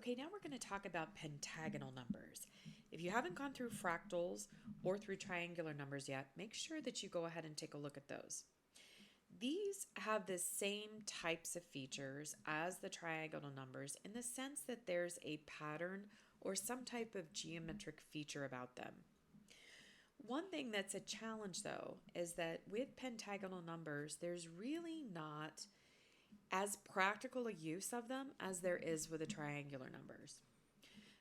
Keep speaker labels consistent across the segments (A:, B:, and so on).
A: Okay, now we're going to talk about pentagonal numbers. If you haven't gone through fractals or through triangular numbers yet, make sure that you go ahead and take a look at those. These have the same types of features as the triangular numbers in the sense that there's a pattern or some type of geometric feature about them. One thing that's a challenge though is that with pentagonal numbers, there's really not as practical a use of them as there is with the triangular numbers.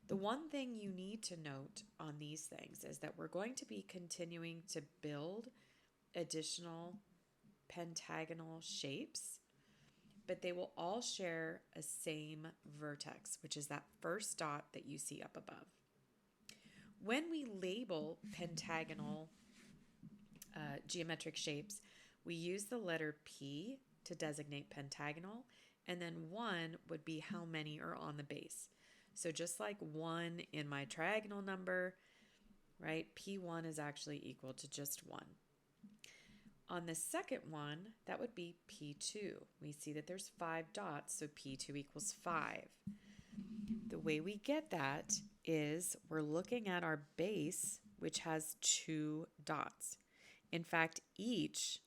A: The one thing you need to note on these things is that we're going to be continuing to build additional pentagonal shapes, but they will all share a same vertex, which is that first dot that you see up above. When we label pentagonal geometric shapes, we use the letter P to designate pentagonal, and then 1 would be how many are on the base. So just like 1 in my triangular number, right, P1 is actually equal to just 1. On the second one, that would be P2. We see that there's 5 dots, so P2 equals 5. The way we get that is we're looking at our base, which has 2 dots. In fact, each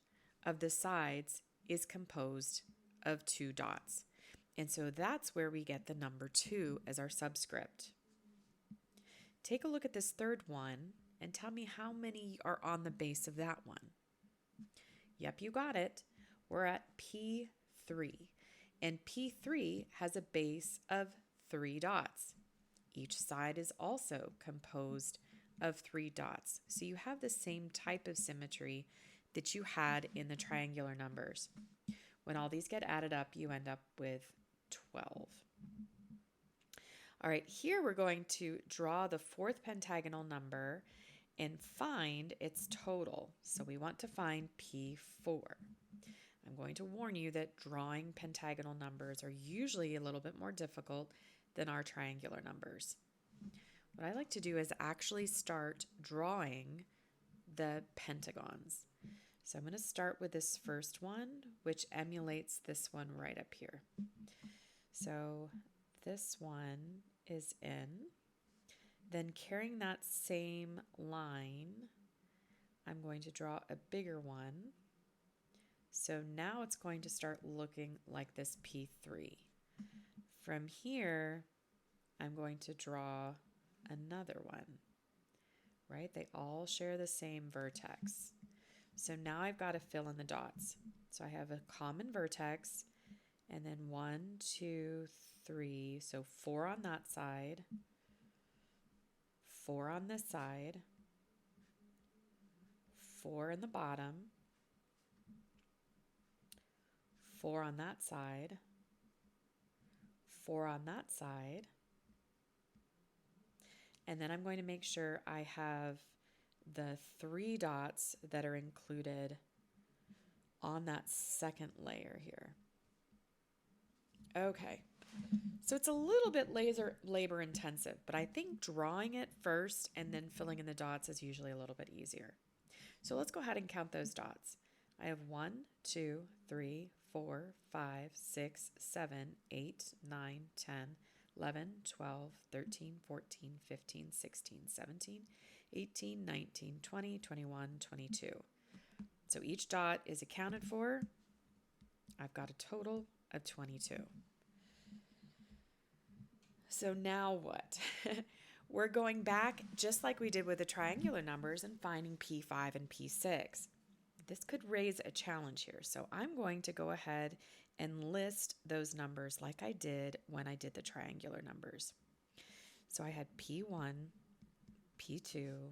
A: of the sides is composed of 2 dots. And so that's where we get the number 2 as our subscript. Take a look at this third one and tell me how many are on the base of that one. Yep, you got it. We're at P3. And P3 has a base of 3 dots. Each side is also composed of 3 dots. So you have the same type of symmetry that you had in the triangular numbers. When all these get added up, you end up with 12. All right, here we're going to draw the fourth pentagonal number and find its total. So we want to find P4. I'm going to warn you that drawing pentagonal numbers are usually a little bit more difficult than our triangular numbers. What I like to do is actually start drawing the pentagons. So I'm going to start with this first one, which emulates this one right up here. So this one is in. Then carrying that same line, I'm going to draw a bigger one. So now it's going to start looking like this P3. From here, I'm going to draw another one, right? They all share the same vertex. So now I've got to fill in the dots. So I have a common vertex, and then 1, 2, 3, so 4 on that side, 4 on this side, 4 in the bottom, 4 on that side, 4 on that side, and then I'm going to make sure I have the 3 dots that are included on that second layer here. Okay, so it's a little bit labor intensive, but I think drawing it first and then filling in the dots is usually a little bit easier. So let's go ahead and count those dots. I have 1, 2, 3, 4, 5, 6, 7, 8, 9, 10, 11, 12, 13, 14, 15, 16, 17, 18, 19, 20, 21, 22. So each dot is accounted for. I've got a total of 22. So now what? We're going back just like we did with the triangular numbers and finding P5 and P6. This could raise a challenge here. So I'm going to go ahead and list those numbers like I did when I did the triangular numbers. So I had P1, P2,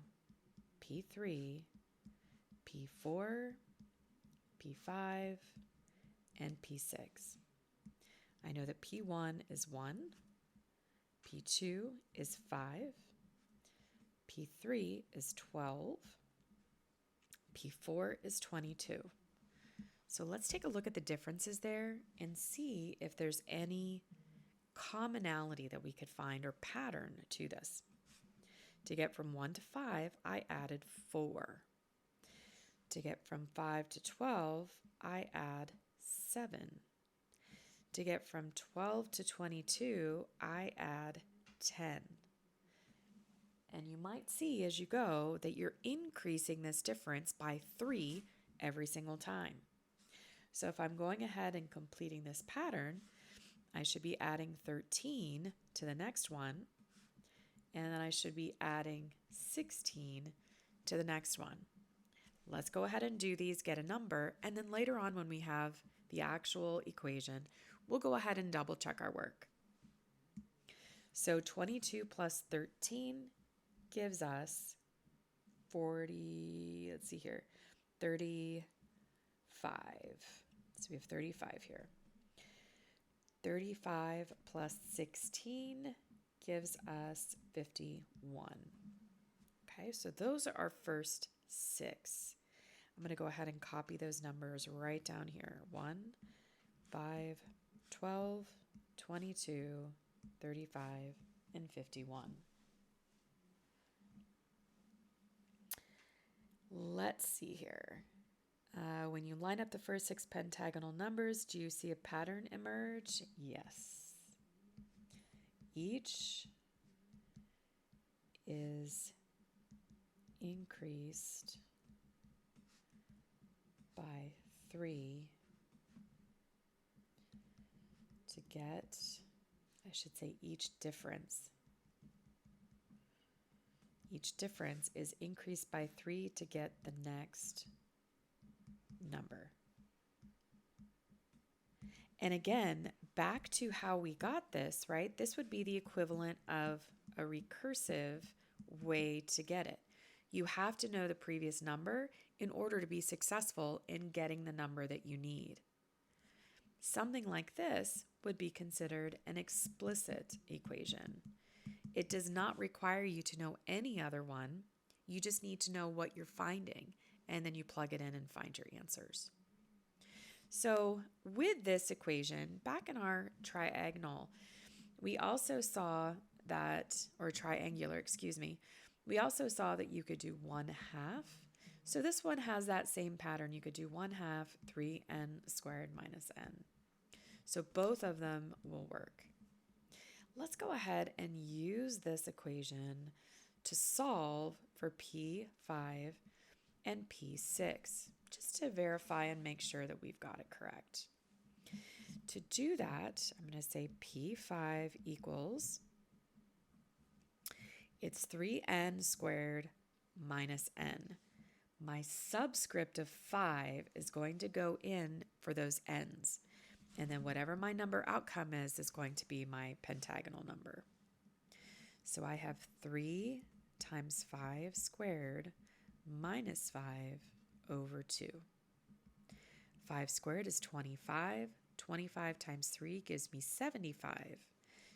A: P3, P4, P5, and P6. I know that P1 is 1, P2 is 5, P3 is 12, P4 is 22. So let's take a look at the differences there and see if there's any commonality that we could find or pattern to this. To get from 1 to 5, I added 4. To get from 5 to 12, I add 7. To get from 12 to 22, I add 10. And you might see as you go that you're increasing this difference by 3 every single time. So if I'm going ahead and completing this pattern, I should be adding 13 to the next one, and then I should be adding 16 to the next one. Let's go ahead and do these, get a number, and then later on when we have the actual equation, we'll go ahead and double check our work. So 22 plus 13 gives us 40, let's see here, 35. So we have 35 here. 35 plus 16 gives us 51. Okay, so those are our first 6. I'm going to go ahead and copy those numbers right down here. 1, 5, 12, 22, 35, and 51. Let's see here. When you line up the first 6 pentagonal numbers, do you see a pattern emerge? Yes. Each is increased by 3 to get, I should say each difference is increased by 3 to get the next number. And again, back to how we got this, right? This would be the equivalent of a recursive way to get it. You have to know the previous number in order to be successful in getting the number that you need. Something like this would be considered an explicit equation. It does not require you to know any other one. You just need to know what you're finding, and then you plug it in and find your answers. So with this equation, back in our triangle, we also saw that, or triangular, we also saw that you could do 1/2. So this one has that same pattern. You could do 1/2 3n squared minus n. So both of them will work. Let's go ahead and use this equation to solve for P5 and P6, just to verify and make sure that we've got it correct. To do that, I'm going to say P5 equals, it's 3n squared minus n. My subscript of 5 is going to go in for those n's. And then whatever my number outcome is going to be my pentagonal number. So I have 3 times 5 squared minus 5 over 2. 5 squared is 25. 25 times 3 gives me 75.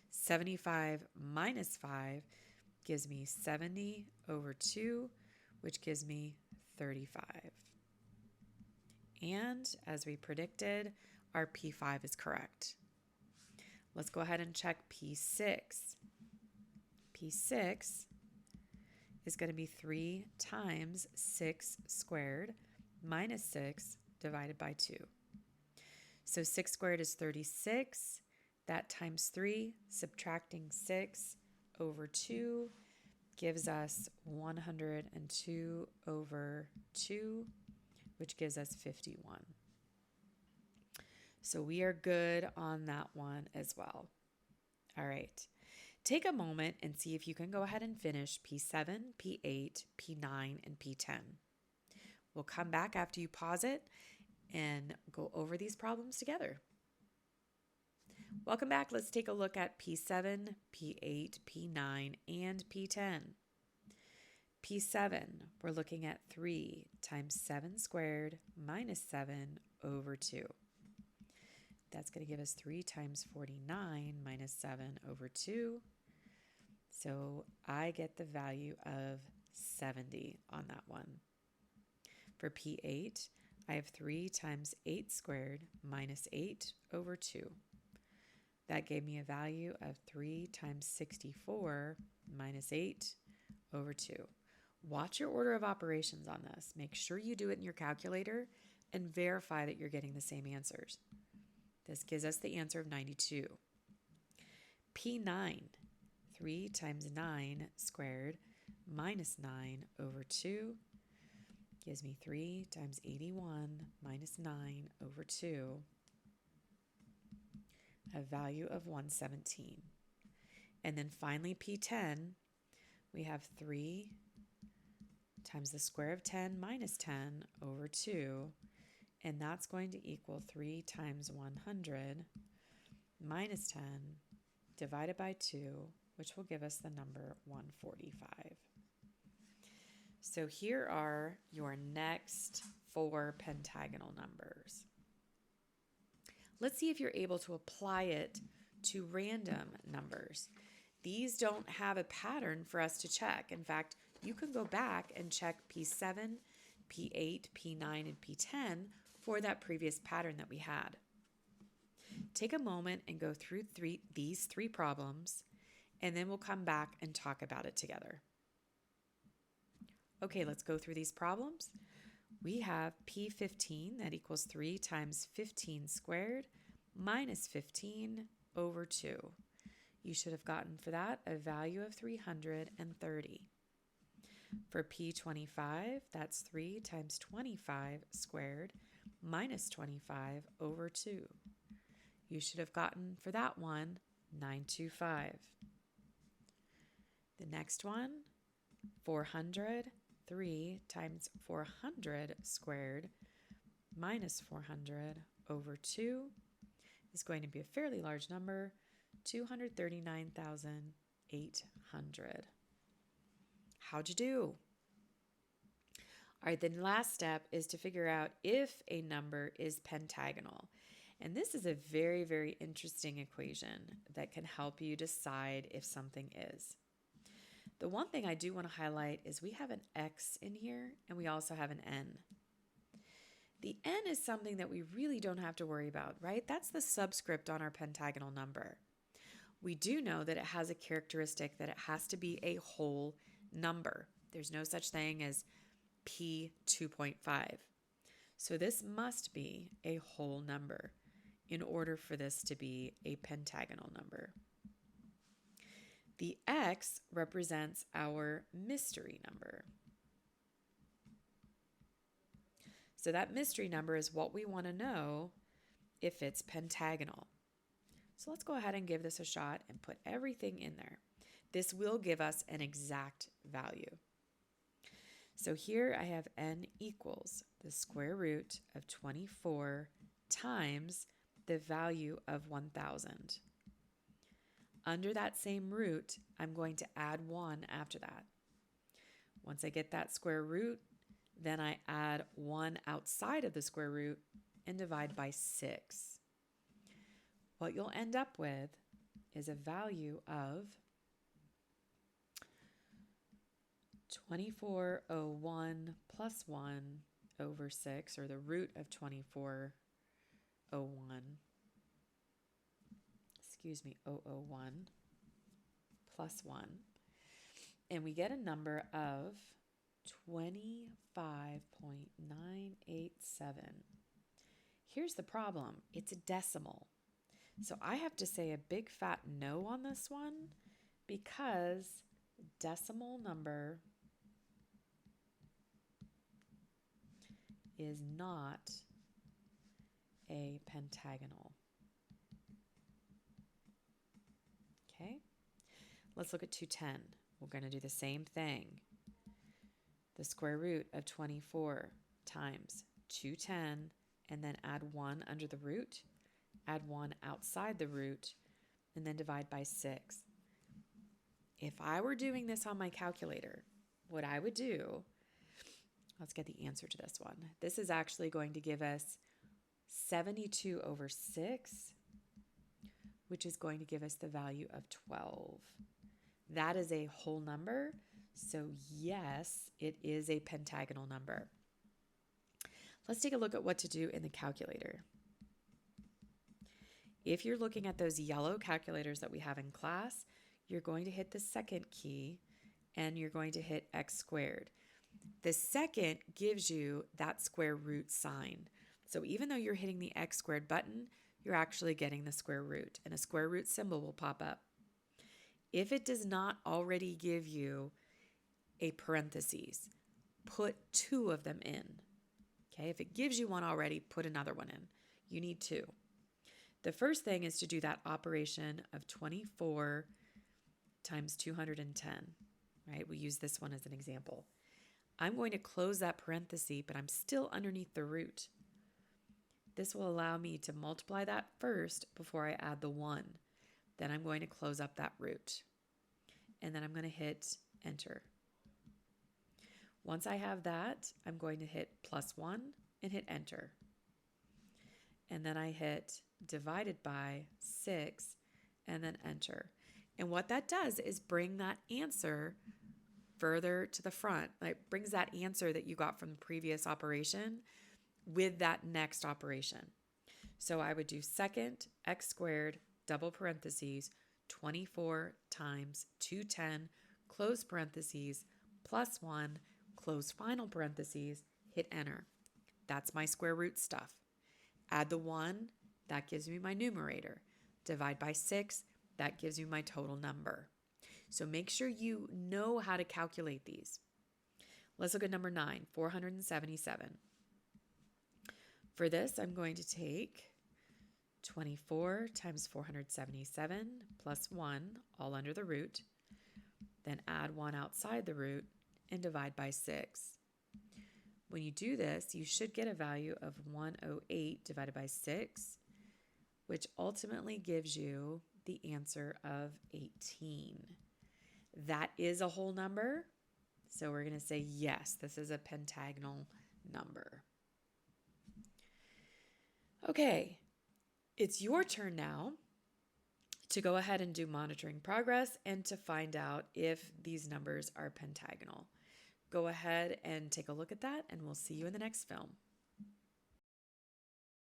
A: 75 minus 5 gives me 70 over 2, which gives me 35. And as we predicted, our P5 is correct. Let's go ahead and check P6. P6 is going to be 3 times 6 squared minus 6 divided by 2. So 6 squared is 36. That times 3, subtracting 6 over 2, gives us 102 over 2, which gives us 51. So we are good on that one as well. All right. Take a moment and see if you can go ahead and finish P7, P8, P9, and P10. We'll come back after you pause it and go over these problems together. Welcome back. Let's take a look at P7, P8, P9, and P10. P7, we're looking at 3 times 7 squared minus 7 over 2. That's going to give us 3 times 49 minus 7 over 2. So I get the value of 70 on that one. For P8, I have 3 times 8 squared minus 8 over 2. That gave me a value of 3 times 64 minus 8 over 2. Watch your order of operations on this. Make sure you do it in your calculator and verify that you're getting the same answers. This gives us the answer of 92. P9, 3 times 9 squared minus 9 over 2 gives me 3 times 81 minus 9 over 2, a value of 117. And then finally P10, we have 3 times the square of 10 minus 10 over 2, and that's going to equal 3 times 100 minus 10 divided by 2, which will give us the number 145. So here are your next 4 pentagonal numbers. Let's see if you're able to apply it to random numbers. These don't have a pattern for us to check. In fact, you can go back and check P7, P8, P9, and P10 for that previous pattern that we had. Take a moment and go through these three problems, and then we'll come back and talk about it together. Okay, let's go through these problems. We have P15, that equals 3 times 15 squared minus 15 over 2. You should have gotten for that a value of 330. For P25, that's 3 times 25 squared minus 25 over 2. You should have gotten for that one 925. The next one, 400, 3 times 400 squared minus 400 over 2 is going to be a fairly large number, 239,800. How'd you do? All right, the last step is to figure out if a number is pentagonal. And this is a very, very interesting equation that can help you decide if something is. The one thing I do want to highlight is we have an X in here and we also have an N. The N is something that we really don't have to worry about, right? That's the subscript on our pentagonal number. We do know that it has a characteristic that it has to be a whole number. There's no such thing as P 2.5. So this must be a whole number in order for this to be a pentagonal number. The X represents our mystery number. So that mystery number is what we want to know if it's pentagonal. So let's go ahead and give this a shot and put everything in there. This will give us an exact value. So here I have n equals the square root of 24 times the value of 1,000. Under that same root, I'm going to add 1 after that. Once I get that square root, then I add 1 outside of the square root and divide by 6. What you'll end up with is a value of 2401 plus 1 over 6, or the root of 2401, 001 plus 1. And we get a number of 25.987. Here's the problem. It's a decimal. So I have to say a big fat no on this one because decimal number is not a pentagonal. Okay, let's look at 210. We're going to do the same thing. The square root of 24 times 210, and then add 1 under the root, add 1 outside the root, and then divide by 6. If I were doing this on my calculator, what I would do, let's get the answer to this one. This is actually going to give us 72 over 6, which is going to give us the value of 12. That is a whole number, so yes, it is a pentagonal number. Let's take a look at what to do in the calculator. If you're looking at those yellow calculators that we have in class, you're going to hit the second key and you're going to hit x squared. The second gives you that square root sign. So even though you're hitting the x squared button, you're actually getting the square root, and a square root symbol will pop up. If it does not already give you a parentheses, put 2 of them in. Okay, if it gives you one already, put another one in. You need 2. The first thing is to do that operation of 24 times 210, right? We use this one as an example. I'm going to close that parenthesis, but I'm still underneath the root. This will allow me to multiply that first before I add the 1. Then I'm going to close up that root. And then I'm going to hit enter. Once I have that, I'm going to hit +1 and hit enter. And then I hit divided by 6 and then enter. And what that does is bring that answer further to the front. It brings that answer that you got from the previous operation with that next operation. So I would do second x squared, double parentheses, 24 times 210, close parentheses, +1, close final parentheses, hit enter. That's my square root stuff. Add the 1, that gives me my numerator. Divide by 6, that gives you my total number. So make sure you know how to calculate these. Let's look at number 9, 477. For this, I'm going to take 24 times 477 plus 1, all under the root, then add 1 outside the root, and divide by 6. When you do this, you should get a value of 108 divided by 6, which ultimately gives you the answer of 18. That is a whole number, so we're going to say yes, this is a pentagonal number. Okay, it's your turn now to go ahead and do monitoring progress and to find out if these numbers are pentagonal. Go ahead and take a look at that, and we'll see you in the next film.